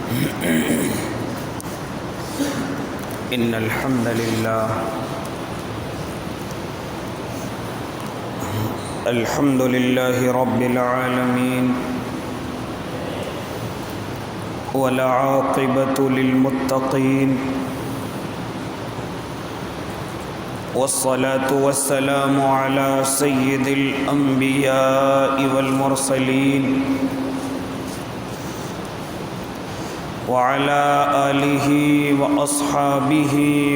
إن الحمد لله رب العالمين والعاقبة للمتقين والصلاة والسلام على سيد الأنبياء والمرسلين وعلى آله وأصحابه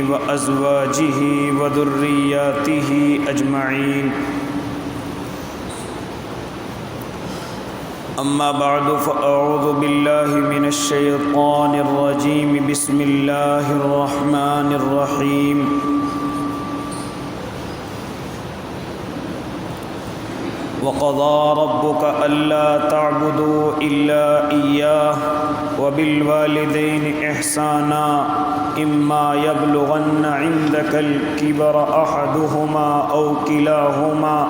وأزواجه وذرياته أجمعين أما بعد فأعوذ بالله من الشيطان الرجيم بسم الله الرحمن الرحيم وقضى ربك ألا تعبدوا إلا إياه وبالوالدين إحسانا إما يبلغن عندك الكبر أحدهما أو كلاهما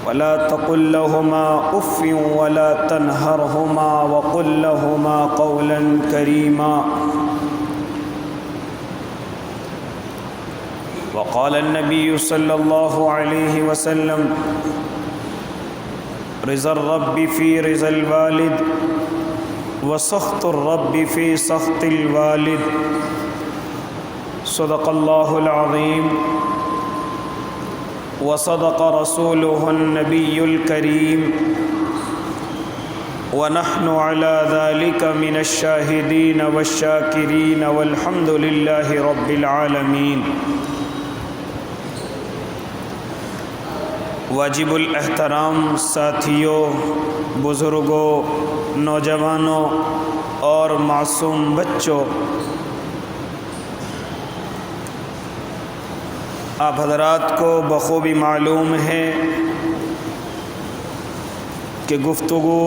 ولا تقل لهما أف ولا تنهرهما وقل لهما قولا كريما وقال النبي صلى الله عليه وسلم رضا الرب في رضا الوالد وسخط الرب في سخط الوالد صدق الله العظيم وصدق رسوله النبي الكريم ونحن على ذلك من الشاهدين والشاكرين والحمد لله رب العالمين واجب الاحترام ساتھیوں، بزرگوں، نوجوانوں اور معصوم بچوں، آپ حضرات کو بخوبی معلوم ہے کہ گفتگو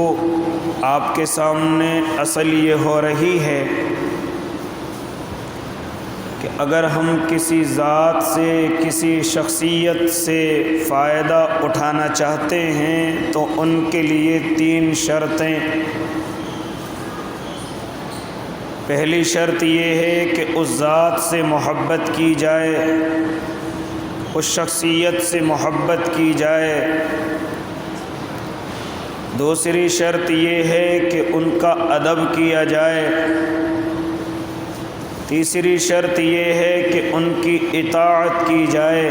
آپ کے سامنے اصل یہ ہو رہی ہے کہ اگر ہم کسی ذات سے، کسی شخصیت سے فائدہ اٹھانا چاہتے ہیں تو ان کے لیے 3 شرطیں۔ پہلی شرط یہ ہے کہ اس ذات سے محبت کی جائے، اس شخصیت سے محبت کی جائے۔ دوسری شرط یہ ہے کہ ان کا ادب کیا جائے۔ تیسری شرط یہ ہے کہ ان کی اطاعت کی جائے۔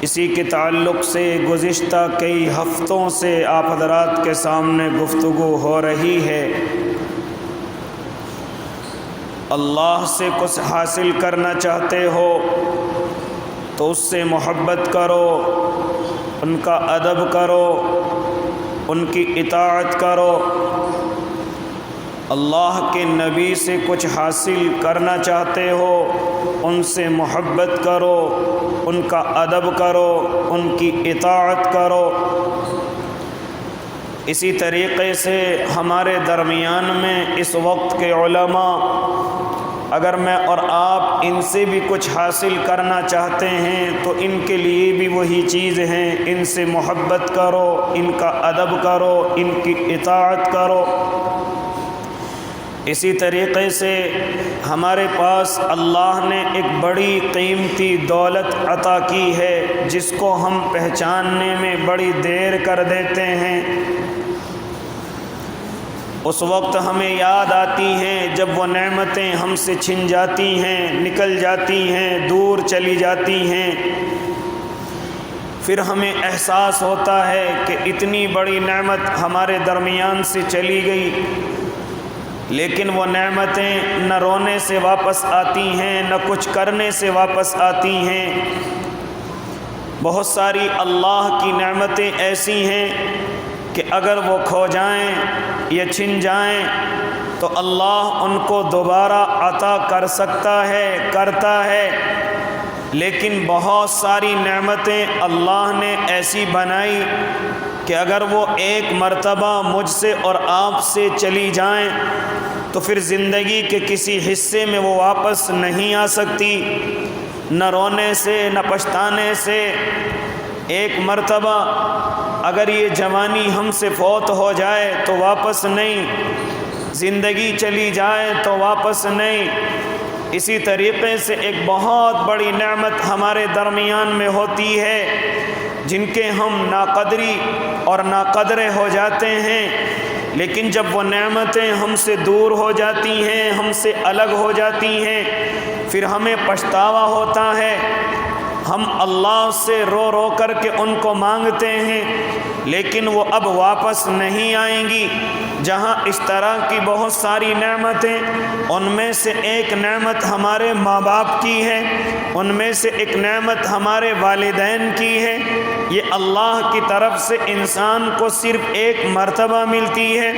اسی کے تعلق سے گزشتہ کئی ہفتوں سے آپ حضرات کے سامنے گفتگو ہو رہی ہے۔ اللہ سے کچھ حاصل کرنا چاہتے ہو تو اس سے محبت کرو، ان کا ادب کرو، ان کی اطاعت کرو۔ اللہ کے نبی سے کچھ حاصل کرنا چاہتے ہو، ان سے محبت کرو، ان کا ادب کرو، ان کی اطاعت کرو۔ اسی طریقے سے ہمارے درمیان میں اس وقت کے علماء، اگر میں اور آپ ان سے بھی کچھ حاصل کرنا چاہتے ہیں تو ان کے لیے بھی وہی چیز ہیں، ان سے محبت کرو، ان کا ادب کرو، ان کی اطاعت کرو۔ اسی طریقے سے ہمارے پاس اللہ نے ایک بڑی قیمتی دولت عطا کی ہے جس کو ہم پہچاننے میں بڑی دیر کر دیتے ہیں۔ اس وقت ہمیں یاد آتی ہیں جب وہ نعمتیں ہم سے چھن جاتی ہیں، نکل جاتی ہیں، دور چلی جاتی ہیں، پھر ہمیں احساس ہوتا ہے کہ اتنی بڑی نعمت ہمارے درمیان سے چلی گئی، لیکن وہ نعمتیں نہ رونے سے واپس آتی ہیں، نہ کچھ کرنے سے واپس آتی ہیں۔ بہت ساری اللہ کی نعمتیں ایسی ہیں کہ اگر وہ کھو جائیں یا چھن جائیں تو اللہ ان کو دوبارہ عطا کر سکتا ہے، کرتا ہے، لیکن بہت ساری نعمتیں اللہ نے ایسی بنائی کہ اگر وہ ایک مرتبہ مجھ سے اور آپ سے چلی جائیں تو پھر زندگی کے کسی حصے میں وہ واپس نہیں آ سکتی، نہ رونے سے نہ پچھتانے سے۔ ایک مرتبہ اگر یہ جوانی ہم سے فوت ہو جائے تو واپس نہیں، زندگی چلی جائے تو واپس نہیں۔ اسی طریقے سے ایک بہت بڑی نعمت ہمارے درمیان میں ہوتی ہے جن کے ہم ناقدری اور ناقدرے ہو جاتے ہیں، لیکن جب وہ نعمتیں ہم سے دور ہو جاتی ہیں، ہم سے الگ ہو جاتی ہیں، پھر ہمیں پچھتاوا ہوتا ہے۔ ہم اللہ سے رو رو کر کے ان کو مانگتے ہیں، لیکن وہ اب واپس نہیں آئیں گی۔ جہاں اس طرح کی بہت ساری نعمتیں، ان میں سے ایک نعمت ہمارے ماں باپ کی ہے، ان میں سے ایک نعمت ہمارے والدین کی ہے۔ یہ اللہ کی طرف سے انسان کو صرف ایک مرتبہ ملتی ہے۔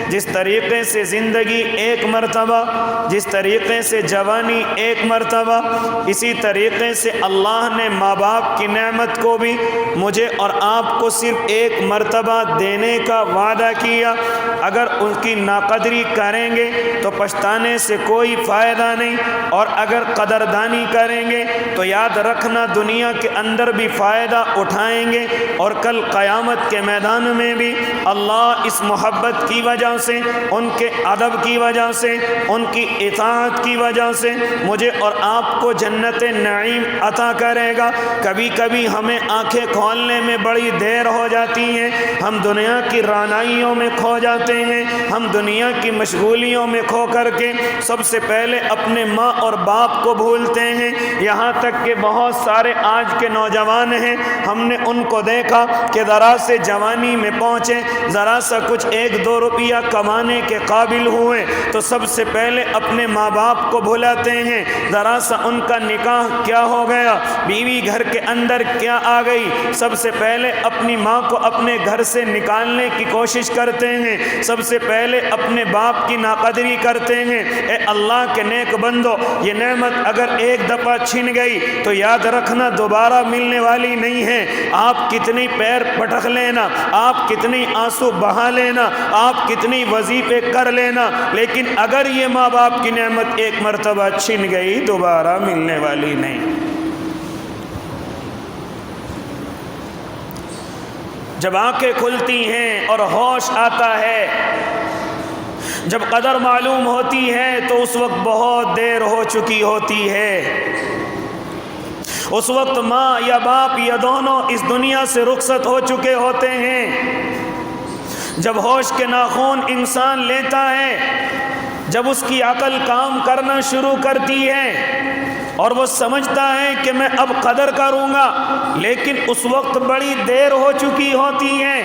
جس طریقے سے زندگی ایک مرتبہ، جس طریقے سے جوانی ایک مرتبہ، اسی طریقے سے اللہ نے ماں باپ کی نعمت کو بھی مجھے اور آپ کو صرف ایک مرتبہ دینے کا وعدہ کیا۔ اگر ان کی ناقدری کریں گے تو پچھتانے سے کوئی فائدہ نہیں، اور اگر قدردانی کریں گے تو یاد رکھنا دنیا کے اندر بھی فائدہ اٹھائیں گے، اور کل قیامت کے میدان میں بھی اللہ اس محبت کی وجہ سے، ان کے ادب کی وجہ سے، ان کی اطاعت کی وجہ سے مجھے اور آپ کو جنت نعیم عطا کرے گا۔ کبھی کبھی ہمیں آنکھیں کھولنے میں بڑی دیر ہو جاتی ہے، ہم دنیا کی رعنائیوں میں کھو جاتے ہیں، ہم دنیا کی مشغولیوں میں کھو کر کے سب سے پہلے اپنے ماں اور باپ کو بھولتے ہیں۔ یہاں تک کہ بہت سارے آج کے نوجوان ہیں، ہم نے ان کو دیکھا کہ ذرا سے جوانی میں پہنچے، ذرا سا کچھ 1-2 روپیہ کمانے کے قابل ہوئے تو سب سے پہلے اپنے ماں باپ کو بھلاتے ہیں۔ ذرا سا ان کا نکاح کیا ہو گیا، بیوی گھر کے اندر کیا آ گئی، سب سے پہلے اپنی ماں کو اپنے گھر سے نکالنے کی کوشش کرتے ہیں، سب سے پہلے اپنے باپ کی ناقدری کرتے ہیں۔ اے اللہ کے نیک بندو، یہ نعمت اگر ایک دفعہ چھن گئی تو یاد رکھنا دوبارہ ملنے والی نہیں ہے۔ آپ کتنی پیر پٹک لینا، آپ کتنی آنسو بہا لینا، آپ کتنی وظیفے کر لینا، لیکن اگر یہ ماں باپ کی نعمت ایک مرتبہ چھن گئی دوبارہ ملنے والی نہیں۔ جب آنکھیں کھلتی ہیں اور ہوش آتا ہے، جب قدر معلوم ہوتی ہے تو اس وقت بہت دیر ہو چکی ہوتی ہے۔ اس وقت ماں یا باپ یا دونوں اس دنیا سے رخصت ہو چکے ہوتے ہیں۔ جب ہوش کے ناخن انسان لیتا ہے، جب اس کی عقل کام کرنا شروع کرتی ہے اور وہ سمجھتا ہے کہ میں اب قدر کروں گا، لیکن اس وقت بڑی دیر ہو چکی ہوتی ہے۔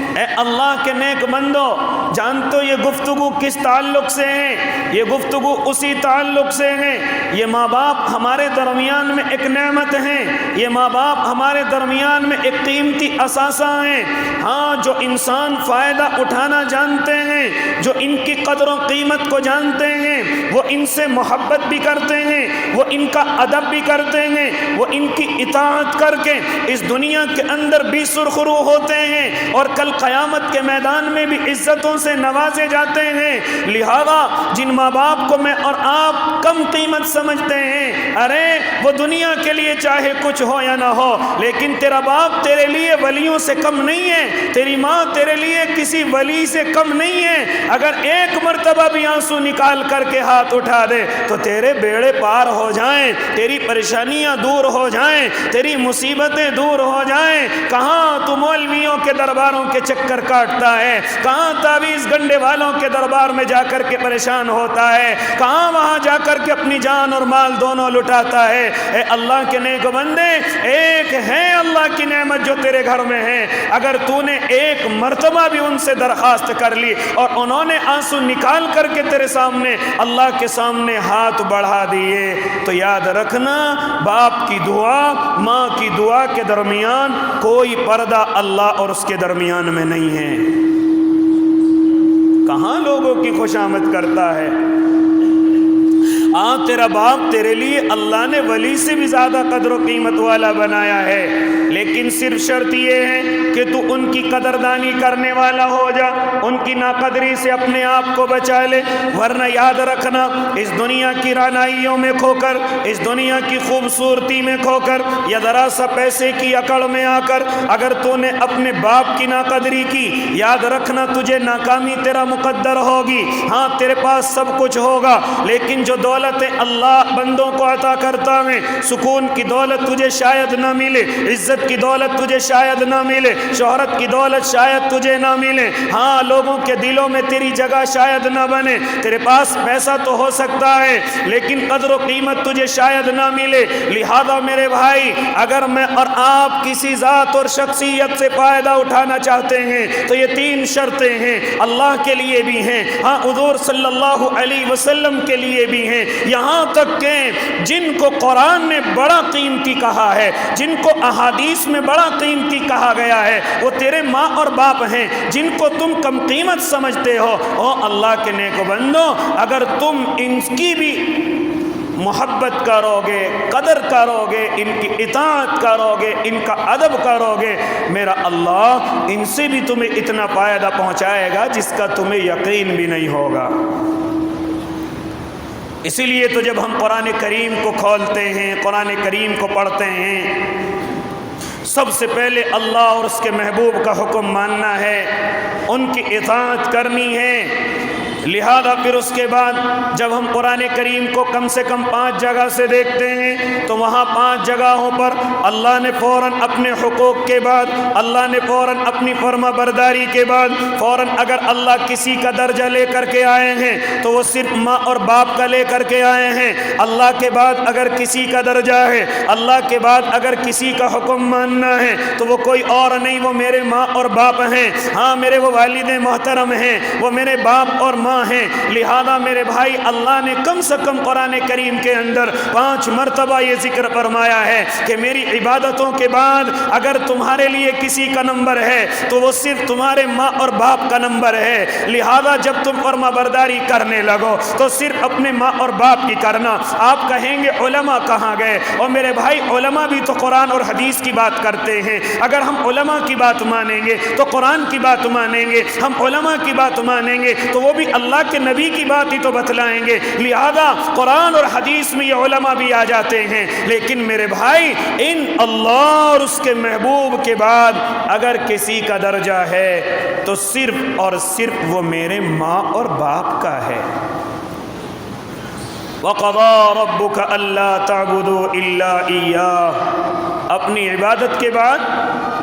اے اللہ کے نیک بندو، جانتے یہ گفتگو کس تعلق سے ہے؟ یہ گفتگو اسی تعلق سے ہے۔ یہ ماں باپ ہمارے درمیان میں ایک نعمت ہیں، یہ ماں باپ ہمارے درمیان میں ایک قیمتی اثاثہ ہیں۔ ہاں، جو انسان فائدہ اٹھانا جانتے ہیں، جو ان کی قدر و قیمت کو جانتے ہیں، وہ ان سے محبت بھی کرتے ہیں، وہ ان کا ادب بھی کرتے ہیں، وہ ان کی اطاعت کر کے اس دنیا کے اندر بھی سرخرو ہوتے ہیں، اور کل قیامت کے میدان میں بھی عزتوں سے نوازے جاتے ہیں۔ لہذا جن ماں باپ کو میں اور آپ کم قیمت سمجھتے ہیں، ارے وہ دنیا کے لیے چاہے کچھ ہو یا نہ ہو، لیکن تیرا باپ تیرے لیے ولیوں سے کم نہیں ہے، تیری ماں تیرے لیے کسی ولی سے کم نہیں ہے۔ اگر ایک مرتبہ بھی آنسو نکال کر کے ہاتھ اٹھا دے تو تیرے بیڑے پار ہو جائیں، تیری پریشانیاں دور ہو جائیں، تیری مصیبتیں دور ہو جائیں۔ کہاں تو مولویوں کے درباروں کے چکر کاٹتا ہے، کہاں تعویذ گنڈے والوں کے دربار میں جا کر کے پریشان ہوتا ہے، کہاں وہاں جا کر کے اپنی جان اور مال دونوں لٹاتا ہے۔ اے اللہ کے نیک بندے، ایک ہے اللہ کی نعمت جو تیرے گھر میں ہے، اگر تو نے ایک مرتبہ بھی ان سے درخواست کر لی اور انہوں نے آنسو نکال کر کے تیرے سامنے اللہ کے سامنے ہاتھ بڑھا دیے تو یاد رکھنا باپ کی دعا ماں کی دعا کے درمیان کوئی پردہ اللہ اور اس کے درمیان میں نہیں ہے۔ کہاں لوگوں کی خوشامد کرتا ہے؟ تیرا باپ تیرے لیے اللہ نے ولی سے بھی زیادہ قدر و قیمت والا بنایا ہے۔ لیکن صرف شرط یہ ہے کہ تو ان کی قدردانی کرنے والا ہو جا، ان کی ناقدری سے اپنے آپ کو بچا لے، ورنہ یاد رکھنا اس دنیا کی رعنائیوں میں کھو کر، اس دنیا کی خوبصورتی میں کھو کر، یا ذرا سا پیسے کی اکڑ میں آ کر اگر تو نے اپنے باپ کی ناقدری کی، یاد رکھنا تجھے ناکامی تیرا مقدر ہوگی۔ ہاں تیرے پاس سب کچھ ہوگا، لیکن جو دولت اللہ بندوں کو عطا کرتا ہے، سکون کی دولت تجھے شاید نہ ملے، عزت کی دولت تجھے شاید نہ ملے، شہرت کی دولت شاید تجھے نہ ملے، ہاں لوگوں کے دلوں میں تیری جگہ شاید نہ بنے، تیرے پاس پیسہ تو ہو سکتا ہے لیکن قدر و قیمت تجھے شاید نہ ملے۔ لہذا میرے بھائی، اگر میں اور آپ کسی ذات اور شخصیت سے فائدہ اٹھانا چاہتے ہیں تو یہ 3 شرطیں ہیں، اللہ کے لیے بھی ہیں، ہاں حضور صلی اللہ علیہ وسلم کے لیے بھی ہیں، یہاں تک کہ جن کو قرآن نے بڑا قیمتی کہا ہے، جن کو احادیث میں بڑا قیمتی کہا گیا ہے، وہ تیرے ماں اور باپ ہیں، جن کو تم کم قیمت سمجھتے ہو۔ او اللہ کے نیک بندو، اگر تم ان کی بھی محبت کرو گے، قدر کرو گے، ان کی اطاعت کرو گے، ان کا ادب کرو گے، میرا اللہ ان سے بھی تمہیں اتنا فائدہ پہنچائے گا جس کا تمہیں یقین بھی نہیں ہوگا۔ اسی لیے تو جب ہم قرآن کریم کو کھولتے ہیں، قرآن کریم کو پڑھتے ہیں، سب سے پہلے اللہ اور اس کے محبوب کا حکم ماننا ہے، ان کی اطاعت کرنی ہے۔ لہذا پھر اس کے بعد جب ہم قرآن کریم کو کم سے کم 5 جگہ سے دیکھتے ہیں تو وہاں 5 جگہوں پر اللہ نے فوراً اپنے حقوق کے بعد، اللہ نے فوراً اپنی فرما برداری کے بعد، فوراً اگر اللہ کسی کا درجہ لے کر کے آئے ہیں تو وہ صرف ماں اور باپ کا لے کر کے آئے ہیں۔ اللہ کے بعد اگر کسی کا درجہ ہے، اللہ کے بعد اگر کسی کا حکم ماننا ہے تو وہ کوئی اور نہیں، وہ میرے ماں اور باپ ہیں، ہاں میرے وہ والد محترم ہیں، وہ میرے باپ اور ماں ہیں۔ لہذا میرے بھائی، اللہ نے کم سے کم قرآن کریم کے اندر 5 مرتبہ یہ ذکر فرمایا ہے کہ میری عبادتوں کے بعد اگر تمہارے لیے کسی کا نمبر ہے تو وہ صرف تمہارے ماں اور باپ کا نمبر ہے۔ لہذا جب تم فرما برداری کرنے لگو تو صرف اپنے ماں اور باپ کی کرنا۔ آپ کہیں گے علماء کہاں گئے؟ اور میرے بھائی، علماء بھی تو قرآن اور حدیث کی بات کرتے ہیں۔ اگر ہم علماء کی بات مانیں گے تو قرآن کی بات مانیں گے، ہم علماء کی بات مانیں گے تو وہ بھی اللہ کے نبی کی بات ہی تو بتلائیں گے۔ لہذا قرآن اور حدیث میں یہ علماء بھی آ جاتے ہیں، لیکن میرے بھائی، ان اللہ اور اس کے محبوب کے بعد اگر کسی کا درجہ ہے تو صرف اور صرف وہ میرے ماں اور باپ کا ہے۔ وَقَضَىٰ رَبُّكَ أَلَّا تَعْبُدُوا إِلَّا إِيَّاهُ، اپنی عبادت کے بعد،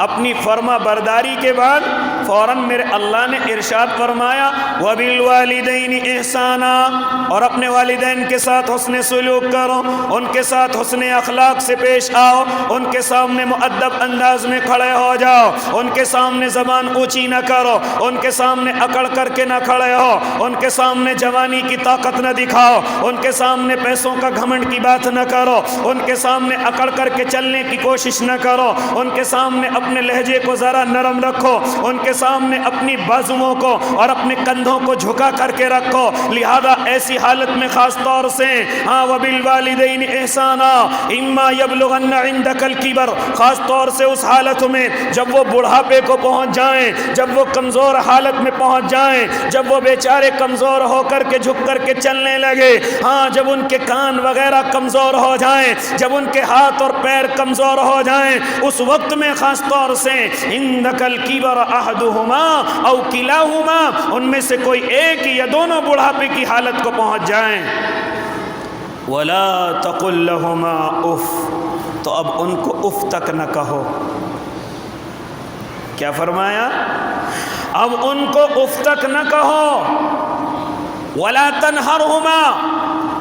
اپنی فرما برداری کے بعد فوراً میرے اللہ نے ارشاد فرمایا وَبِالْوَالِدَيْنِ إِحْسَانًا، اور اپنے والدین کے ساتھ حسن سلوک کرو، ان کے ساتھ حسن اخلاق سے پیش آؤ، ان کے سامنے مؤدب انداز میں کھڑے ہو جاؤ، ان کے سامنے زبان اونچی نہ کرو، ان کے سامنے اکڑ کر کے نہ کھڑے ہو، ان کے سامنے جوانی کی طاقت نہ دکھاؤ، ان کے سامنے پیسوں کا گھمنڈ کی بات نہ کرو، ان کے سامنے اکڑ کر کے چلنے کی کوشش نہ کرو، ان کے سامنے اپنے لہجے کو ذرا نرم رکھو، ان کے سامنے اپنی بازوؤں کو اور اپنے کندھوں کو جھکا کر کے رکھو۔ لہذا ایسی حالت میں خاص طور سے ہاں وبالوالدین احسانا اما یبلغن عندک الکبر، خاص طور سے اس حالت میں جب وہ بڑھاپے کو پہنچ جائیں، جب وہ کمزور حالت میں پہنچ جائیں، جب وہ بیچارے کمزور ہو کر کے جھک کر کے چلنے لگے، ہاں جب ان کے کان وغیرہ کمزور ہو جائیں، جب ان کے ہاتھ اور پیر کمزور ہو جائیں، اس وقت میں خاص طور سے عندک الکبر احدہما او کلاہما، ان میں سے کوئی ایک یا دونوں بڑھاپے کی حالت کو پہنچ جائیں، ولا تقل لہما اف، تو اب ان کو اف تک نہ کہو۔ کیا فرمایا؟ اب ان کو اف تک نہ کہو، ولا تنہرہما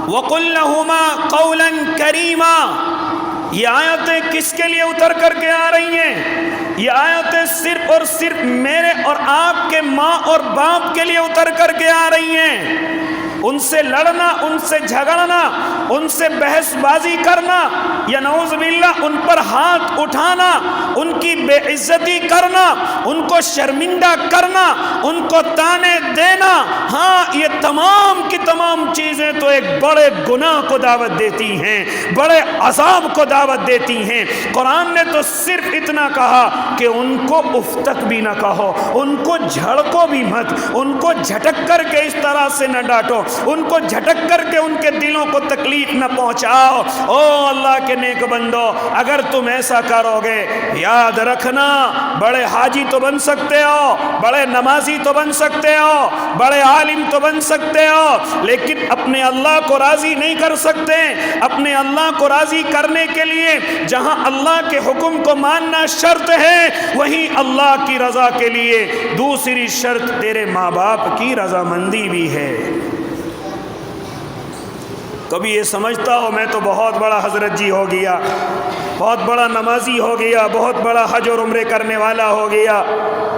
وقل لہما قولا کریما۔ یہ آیتیں کس کے لیے اتر کر کے آ رہی ہیں؟ یہ آیتیں صرف اور صرف میرے اور آپ کے ماں اور باپ کے لیے اتر کر کے آ رہی ہیں۔ ان سے لڑنا، ان سے جھگڑنا، ان سے بحث بازی کرنا، یا نعوذ باللہ ان پر ہاتھ اٹھانا، ان کی بے عزتی کرنا، ان کو شرمندہ کرنا، ان کو تانے دینا، ہاں یہ تمام کی تمام چیزیں تو ایک بڑے گناہ کو دعوت دیتی ہیں، بڑے عذاب کو دعوت دیتی ہیں۔ قرآن نے تو صرف اتنا کہا کہ ان کو اف تک بھی نہ کہو، ان کو جھڑکو بھی مت، ان کو جھٹک کر کے اس طرح سے نہ ڈانٹو، ان کو جھٹک کر کے ان کے دلوں کو تکلیف نہ پہنچاؤ۔ او اللہ کے نیک بندو، اگر تم ایسا کرو گے، یاد رکھنا بڑے حاجی تو بن سکتے ہو، بڑے نمازی تو بن سکتے ہو، بڑے عالم تو بن سکتے ہو، لیکن اپنے اللہ کو راضی نہیں کر سکتے۔ اپنے اللہ کو راضی کرنے کے لیے جہاں اللہ کے حکم کو ماننا شرط ہے، وہیں اللہ کی رضا کے لیے دوسری شرط تیرے ماں باپ کی رضامندی بھی ہے۔ کبھی یہ سمجھتا ہو میں تو بہت بڑا حضرت جی ہو گیا، بہت بڑا نمازی ہو گیا، بہت بڑا حج اور عمرے کرنے والا ہو گیا،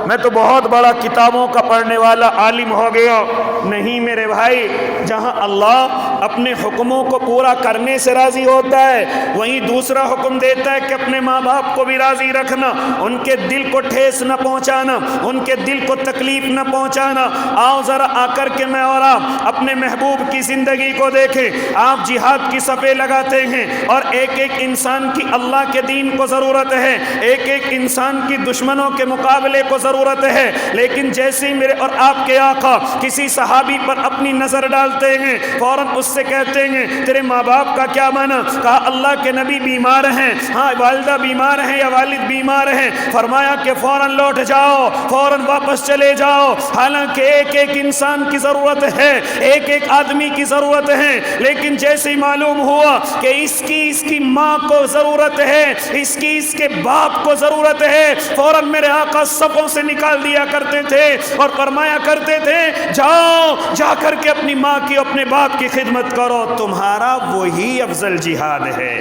میں تو بہت بڑا کتابوں کا پڑھنے والا عالم ہو گیا۔ نہیں میرے بھائی، جہاں اللہ اپنے حکموں کو پورا کرنے سے راضی ہوتا ہے، وہیں دوسرا حکم دیتا ہے کہ اپنے ماں باپ کو بھی راضی رکھنا، ان کے دل کو ٹھیس نہ پہنچانا، ان کے دل کو تکلیف نہ پہنچانا۔ آؤ ذرا آ کر کے میں اور آپ اپنے محبوب کی زندگی کو دیکھیں۔ آپ جہاد کی صفیں لگاتے ہیں، اور ایک ایک انسان کی اللہ کے دین کو ضرورت ہے، ایک ایک انسان کی دشمنوں کے مقابلے کو ضرورت ہے، لیکن جیسے ہی میرے اور آپ کے آقا کسی صحابی پر اپنی نظر ڈالتے ہیں، فوراً اس سے کہتے ہیں تیرے ماں باپ کا کیا مانا؟ کہا اللہ کے نبی بیمار ہیں، ہاں والدہ بیمار ہیں یا والد بیمار ہیں، فرمایا کہ فوراً لوٹ جاؤ، فوراً واپس چلے جاؤ۔ حالانکہ ایک ایک انسان کی ضرورت ہے، ایک ایک آدمی کی ضرورت ہے، لیکن جیسے ہی معلوم ہوا کہ اس کی ماں کو ضرورت ہے، اس کے باپ کو ضرورت ہے، فوراً میرے آقا صفوں سے نکال دیا کرتے تھے اور فرمایا کرتے تھے جاؤ، جا کر کے اپنی ماں کی، اپنے باپ کی خدمت کرو، تمہارا وہی افضل جہاد ہے،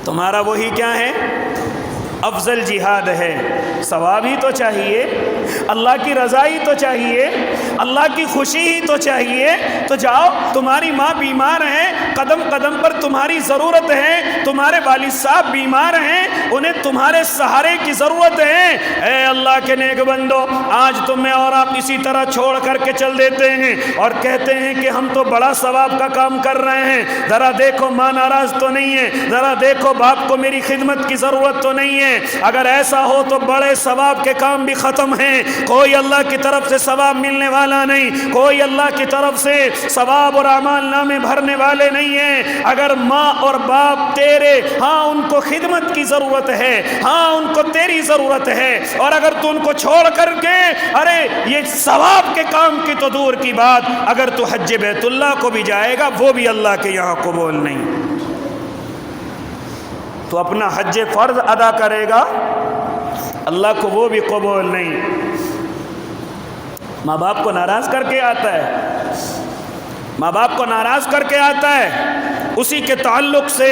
تمہارا وہی کیا ہے؟ افضل جہاد ہے۔ ثواب ہی تو چاہیے، اللہ کی رضا ہی تو چاہیے، اللہ کی خوشی ہی تو چاہیے، تو جاؤ، تمہاری ماں بیمار ہے، قدم قدم پر تمہاری ضرورت ہے، تمہارے والد صاحب بیمار ہیں، انہیں تمہارے سہارے کی ضرورت ہے۔ اے اللہ کے نیک بندو، آج تو میں اور آپ اسی طرح چھوڑ کر کے چل دیتے ہیں اور کہتے ہیں کہ ہم تو بڑا ثواب کا کام کر رہے ہیں، ذرا دیکھو ماں ناراض تو نہیں ہے، ذرا دیکھو باپ کو میری خدمت کی ضرورت تو نہیں ہے۔ اگر ایسا ہو تو بڑے ثواب کے کام بھی ختم ہیں، کوئی اللہ کی طرف سے ثواب ملنے والا نہیں، کوئی اللہ کی طرف سے ثواب اور اعمال نامے بھرنے والے نہیں ہیں۔ اگر ماں اور باپ تیرے، ہاں ان کو خدمت کی ضرورت ہے، ہاں ان کو تیری ضرورت ہے، اور اگر تو ان کو چھوڑ کر کے، ارے یہ ثواب کے کام کی تو دور کی بات، اگر تو حج بیت اللہ کو بھی جائے گا وہ بھی اللہ کے یہاں قبول نہیں، تو اپنا حج فرض ادا کرے گا اللہ کو وہ بھی قبول نہیں۔ ماں باپ کو ناراض کر کے آتا ہے، ماں باپ کو ناراض کر کے آتا ہے، اسی کے تعلق سے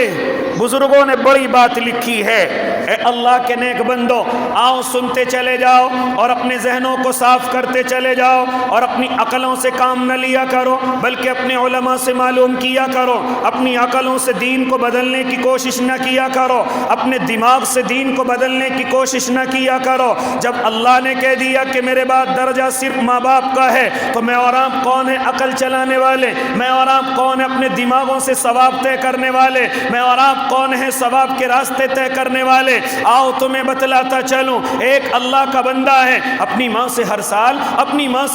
بزرگوں نے بڑی بات لکھی ہے۔ اے اللہ کے نیک بندو، آؤ سنتے چلے جاؤ اور اپنے ذہنوں کو صاف کرتے چلے جاؤ، اور اپنی عقلوں سے کام نہ لیا کرو بلکہ اپنے علماء سے معلوم کیا کرو، اپنی عقلوں سے دین کو بدلنے کی کوشش نہ کیا کرو، اپنے دماغ سے دین کو بدلنے کی کوشش نہ کیا کرو۔ جب اللہ نے کہہ دیا کہ میرے بعد درجہ صرف ماں باپ کا ہے، تو میں اور آپ کون ہے عقل چلانے والے؟ میں اور آپ کون ہے اپنے دماغوں سے ثواب طے کرنے والے؟ میں اور آپ کون ہیں ثواب کے راستے طے کرنے والے؟ آؤ تمہیں بتلاتا چلوں، ایک اللہ کا بندہ ہے، اپنی ماں سے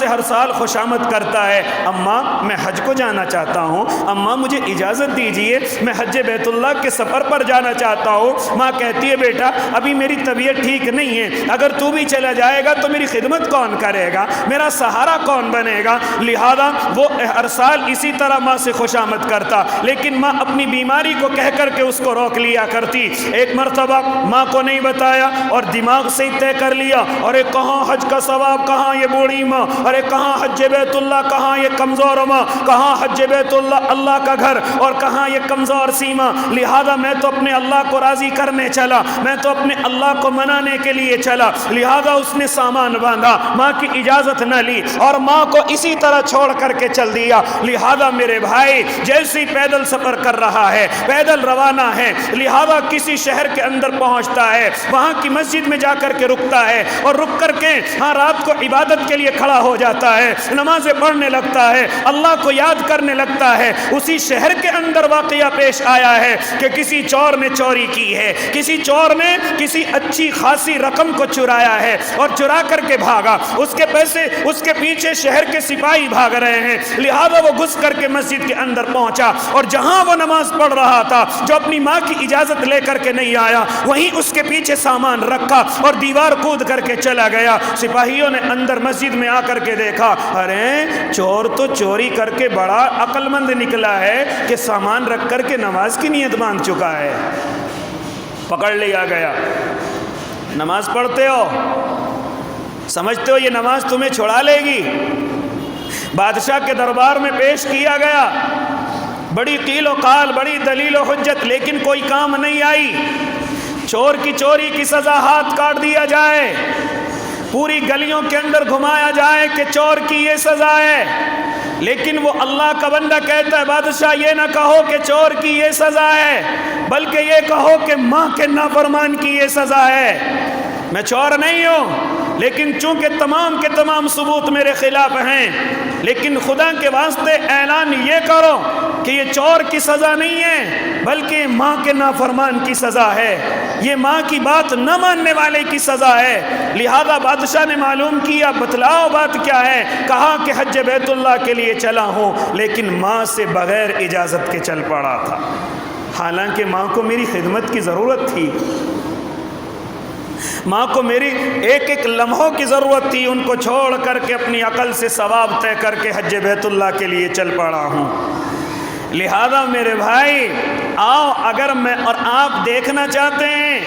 ہر سال خوشامد کرتا ہے، اماں میں حج کو جانا چاہتا ہوں، اماں مجھے اجازت دیجئے میں حج بیت اللہ کے سفر پر جانا چاہتا ہوں۔ ماں کہتی ہے بیٹا ابھی میری طبیعت ٹھیک نہیں ہے، اگر تو بھی چلا جائے گا تو میری خدمت کون کرے گا، میرا سہارا کون بنے گا؟ لہذا وہ ہر سال اسی طرح ماں سے خوشامد کرتا، لیکن ماں اپنی بیماری کو کہہ کر کے اس کو روک لیا کرتی۔ ایک مرتبہ ماں کو نہیں بتایا اور دماغ سے ہی طے کر لیا، ارے کہاں حج کا ثواب، کہاں یہ بوڑھی ماں، ارے کہاں حج بیت اللہ، کہاں یہ کمزور ماں، کہاں حج بیت اللہ اللہ کا گھر، اور کہاں یہ کمزور سی ماں، لہذا میں تو اپنے اللہ کو راضی کرنے چلا، میں تو اپنے اللہ کو منانے کے لیے چلا، لہذا اس نے سامان باندھا، ماں کی اجازت نہ لی اور ماں کو اسی طرح چھوڑ کر کے چل دیا۔ لہذا میرے بھائی جیسے پیدل سفر کر رہا ہے، پیدل روانہ ہے، لہذا کسی شہر کے اندر پہنچتا ہے، وہاں کی مسجد میں جا کر کے رکتا ہے اور رک کر کے ہاں رات کو عبادت کے لیے کھڑا ہو جاتا ہے، نمازیں پڑھنے لگتا ہے، اللہ کو یاد کرنے لگتا ہے۔ اسی شہر کے اندر واقعہ پیش آیا ہے کہ کسی چور نے چوری کی ہے، کسی چور نے کسی اچھی خاصی رقم کو چرایا ہے اور چرا کر کے بھاگا، اس کے پیسے اس کے پیچھے شہر کے سپاہی بھاگ رہے ہیں، لہذا وہ گھس کر کے مسجد کے اندر پہنچا اور جہاں وہ نماز پڑھ رہا تھا، جو اپنی ماں کی اجازت لے کر کے نہیں آیا، وہیں اس کے پیچھے سامان رکھا اور دیوار کود کر کے چلا گیا۔ سپاہیوں نے اندر مسجد میں آ کر کے دیکھا، ارے چور تو چوری کر کے بڑا عقل مند نکلا ہے کہ سامان رکھ کر کے نماز کی نیت باندھ چکا ہے۔ پکڑ لیا گیا۔ نماز پڑھتے ہو، سمجھتے ہو یہ نماز تمہیں چھڑا لے گی؟ بادشاہ کے دربار میں پیش کیا گیا، بڑی قیل و قال، بڑی دلیل و حجت، لیکن کوئی کام نہیں آئی۔ چور کی چوری کی سزا ہاتھ کاٹ دیا جائے، پوری گلیوں کے اندر گھمایا جائے کہ چور کی یہ سزا ہے، لیکن وہ اللہ کا بندہ کہتا ہے بادشاہ یہ نہ کہو کہ چور کی یہ سزا ہے، بلکہ یہ کہو کہ ماں کے نافرمان کی یہ سزا ہے۔ میں چور نہیں ہوں، لیکن چونکہ تمام کے تمام ثبوت میرے خلاف ہیں، لیکن خدا کے واسطے اعلان یہ کرو کہ یہ چور کی سزا نہیں ہے، بلکہ ماں کے نافرمان کی سزا ہے، یہ ماں کی بات نہ ماننے والے کی سزا ہے۔ لہذا بادشاہ نے معلوم کیا، بتلاؤ بات کیا ہے؟ کہا کہ حج بیت اللہ کے لیے چلا ہوں، لیکن ماں سے بغیر اجازت کے چل پڑا تھا، حالانکہ ماں کو میری خدمت کی ضرورت تھی، ماں کو میری ایک ایک لمحوں کی ضرورت تھی، ان کو چھوڑ کر کے اپنی عقل سے ثواب طے کر کے حج بیت اللہ کے لیے چل پڑا ہوں۔ لہذا میرے بھائی آؤ، اگر میں اور آپ دیکھنا چاہتے ہیں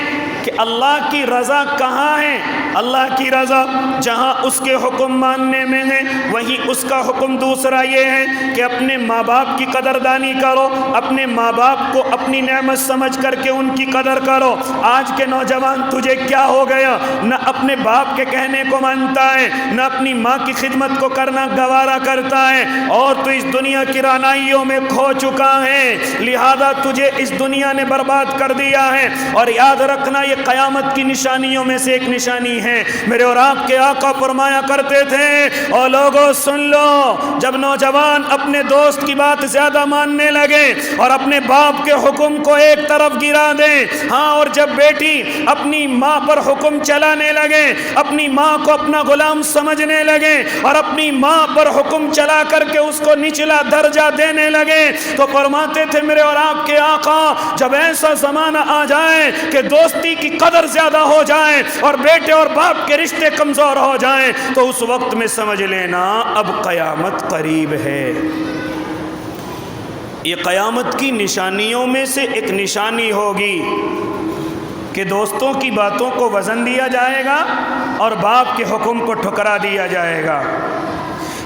کہ اللہ کی رضا کہاں ہے، اللہ کی رضا جہاں اس کے حکم ماننے میں ہے، وہیں اس کا حکم دوسرا یہ ہے کہ اپنے ماں باپ کی قدردانی کرو، اپنے ماں باپ کو اپنی نعمت سمجھ کر کے ان کی قدر کرو۔ آج کے نوجوان تجھے کیا ہو گیا، نہ اپنے باپ کے کہنے کو مانتا ہے، نہ اپنی ماں کی خدمت کو کرنا گوارا کرتا ہے، اور تو اس دنیا کی رعنائیوں میں کھو چکا ہے، لہذا تجھے اس دنیا نے برباد کر دیا ہے۔ اور یاد رکھنا یہ قیامت کی نشانیوں میں سے ایک نشانی ہے۔ میرے اور آپ کے آقا فرمایا کرتے تھے، اور لوگوں سن لو، جب نوجوان اپنے دوست کی بات زیادہ ماننے لگے اور اپنے باپ کے حکم کو ایک طرف گرا دیں، ہاں، اور جب بیٹی اپنی ماں پر حکم چلانے لگے، اپنی ماں کو اپنا غلام سمجھنے لگے اور اپنی ماں پر حکم چلا کر کے اس کو نچلا درجہ دینے لگے، تو فرماتے تھے میرے اور آپ کے آقا، جب ایسا زمانہ آ جائے کہ دوستی کی قدر زیادہ ہو جائے اور بیٹے اور باپ کے رشتے کمزور ہو جائیں، تو اس وقت میں سمجھ لینا اب قیامت قریب ہے۔ یہ قیامت کی نشانیوں میں سے ایک نشانی ہوگی کہ دوستوں کی باتوں کو وزن دیا جائے گا اور باپ کے حکم کو ٹھکرا دیا جائے گا۔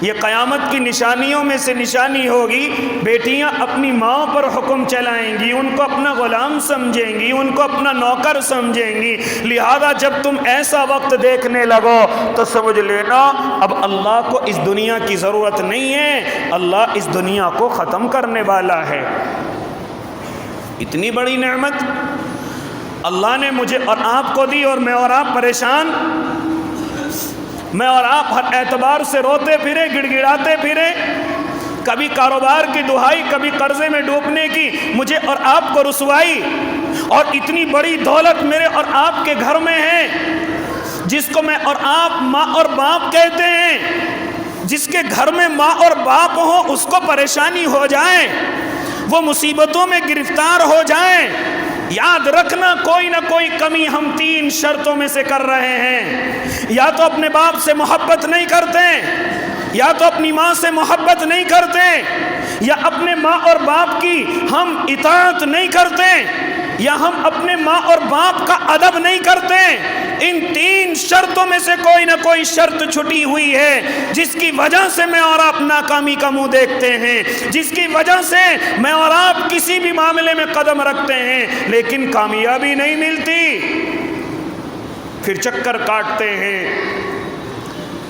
یہ قیامت کی نشانیوں میں سے نشانی ہوگی، بیٹیاں اپنی ماں پر حکم چلائیں گی، ان کو اپنا غلام سمجھیں گی، ان کو اپنا نوکر سمجھیں گی۔ لہذا جب تم ایسا وقت دیکھنے لگو تو سمجھ لینا اب اللہ کو اس دنیا کی ضرورت نہیں ہے، اللہ اس دنیا کو ختم کرنے والا ہے۔ اتنی بڑی نعمت اللہ نے مجھے اور آپ کو دی، اور میں اور آپ پریشان، میں اور آپ ہر اعتبار سے روتے پھرے، گڑ گڑاتے پھرے، کبھی کاروبار کی دہائی، کبھی قرضے میں ڈوبنے کی مجھے اور آپ کو رسوائی، اور اتنی بڑی دولت میرے اور آپ کے گھر میں ہے، جس کو میں اور آپ ماں اور باپ کہتے ہیں، جس کے گھر میں ماں اور باپ ہوں اس کو پریشانی ہو جائے، وہ مصیبتوں میں گرفتار ہو جائیں، یاد رکھنا کوئی نہ کوئی کمی ہم تین شرطوں میں سے کر رہے ہیں۔ یا تو اپنے باپ سے محبت نہیں کرتے، یا تو اپنی ماں سے محبت نہیں کرتے، یا اپنے ماں اور باپ کی ہم اطاعت نہیں کرتے، یا ہم اپنے ماں اور باپ کا ادب نہیں کرتے؟ ان 3 شرطوں میں سے کوئی نہ کوئی شرط چھٹی ہوئی ہے، جس کی وجہ سے میں اور آپ ناکامی کا منہ دیکھتے ہیں، جس کی وجہ سے میں اور آپ کسی بھی معاملے میں قدم رکھتے ہیں لیکن کامیابی نہیں ملتی، پھر چکر کاٹتے ہیں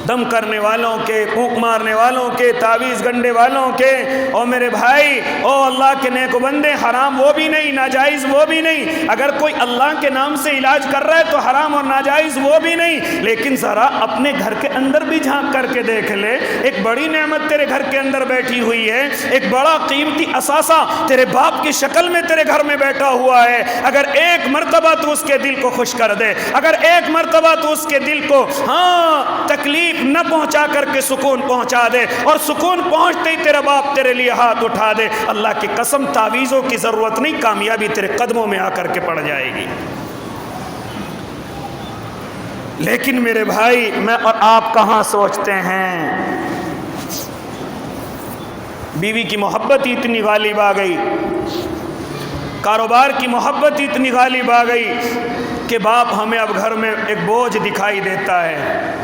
دم کرنے والوں کے، پھونک مارنے والوں کے، تعویذ گنڈے والوں کے۔ او میرے بھائی، او اللہ کے نیک بندے، حرام وہ بھی نہیں، ناجائز وہ بھی نہیں۔ اگر کوئی اللہ کے نام سے علاج کر رہا ہے تو حرام اور ناجائز وہ بھی نہیں، لیکن ذرا اپنے گھر کے اندر بھی جھانک کر کے دیکھ لے۔ ایک بڑی نعمت تیرے گھر کے اندر بیٹھی ہوئی ہے، ایک بڑا قیمتی اثاثہ تیرے باپ کی شکل میں تیرے گھر میں بیٹھا ہوا ہے۔ اگر ایک مرتبہ تو اس کے دل کو خوش کر دے، اگر ایک مرتبہ تو اس کے دل کو تکلیف نہ پہنچا کر کے سکون پہنچا دے، اور سکون پہنچتے ہی تیرا باپ تیرے لیے ہاتھ اٹھا دے، اللہ کی قسم تعویذوں کی ضرورت نہیں، کامیابی تیرے قدموں میں آ کر کے پڑ جائے گی۔ لیکن میرے بھائی، میں اور آپ کہاں سوچتے ہیں؟ بیوی کی محبت اتنی غالب آ گئی، کاروبار کی محبت اتنی غالب آ گئی کہ باپ ہمیں اب گھر میں ایک بوجھ دکھائی دیتا ہے۔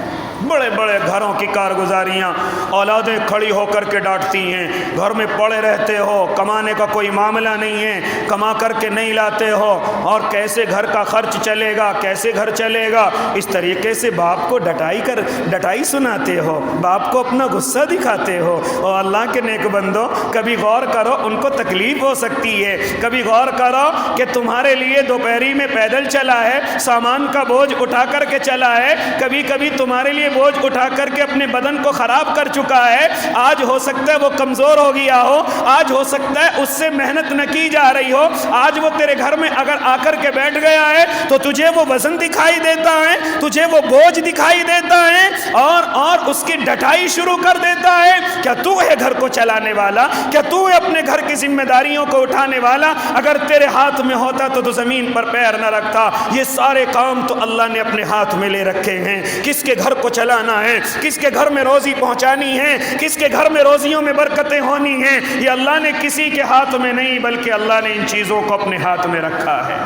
بڑے بڑے گھروں کی کارگزاریاں اولادیں کھڑی ہو کر کے ڈانٹتی ہیں، گھر میں پڑے رہتے ہو، کمانے کا کوئی معاملہ نہیں ہے، کما کر کے نہیں لاتے ہو، اور کیسے گھر کا خرچ چلے گا، کیسے گھر چلے گا، اس طریقے سے باپ کو ڈٹائی سناتے ہو، باپ کو اپنا غصہ دکھاتے ہو۔ اور اللہ کے نیک بندو، کبھی غور کرو، ان کو تکلیف ہو سکتی ہے، کبھی غور کرو کہ تمہارے لیے دوپہری میں پیدل چلا ہے، سامان کا بوجھ اٹھا کر کے چلا ہے، کبھی کبھی تمہارے لیے بوجھ اٹھا کر کے اپنے بدن کو خراب کر چکا ہے، آج ہو سکتا ہے وہ کمزور ہو گیا ہو، آج ہو سکتا ہے اس سے محنت نہ کی جا رہی ہو، آج وہ تیرے گھر میں اگر آ کر کے بیٹھ گیا ہے تو تجھے وہ وزن دکھائی دیتا ہے، تجھے وہ بوجھ دکھائی دیتا ہے، اور اس کی ڈٹائی شروع کر دیتا ہے۔ کیا تو ہے گھر کو چلانے والا؟ کیا تو ہے اپنے گھر کی ذمہ داریوں کو اٹھانے والا؟ اگر تیرے ہاتھ میں ہوتا تو زمین پر پیر نہ رکھتا۔ یہ سارے کام تو اللہ نے اپنے ہاتھ میں لے رکھے ہیں، کس کے گھر کو چلانا ہے، کس کے گھر میں روزی پہنچانی ہے، کس کے گھر میں روزیوں میں برکتیں ہونی ہیں، یہ اللہ نے کسی کے ہاتھ میں نہیں، بلکہ اللہ نے ان چیزوں کو اپنے ہاتھ میں رکھا ہے۔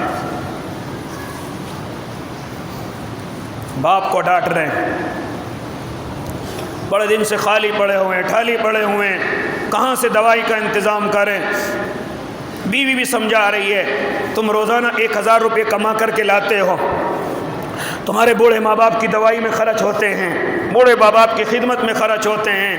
باپ کو ڈانٹ رہے ہیں، بڑے دن سے خالی پڑے ہوئے ہیں، ٹھالی پڑے ہوئے ہیں، کہاں سے دوائی کا انتظام کریں؟ بیوی بھی سمجھا رہی ہے، تم روزانہ 1000 روپے کما کر کے لاتے ہو، تمہارے بوڑھے ماں باپ کی دوائی میں خرچ ہوتے ہیں، بوڑھے ماں باپ کی خدمت میں خرچ ہوتے ہیں۔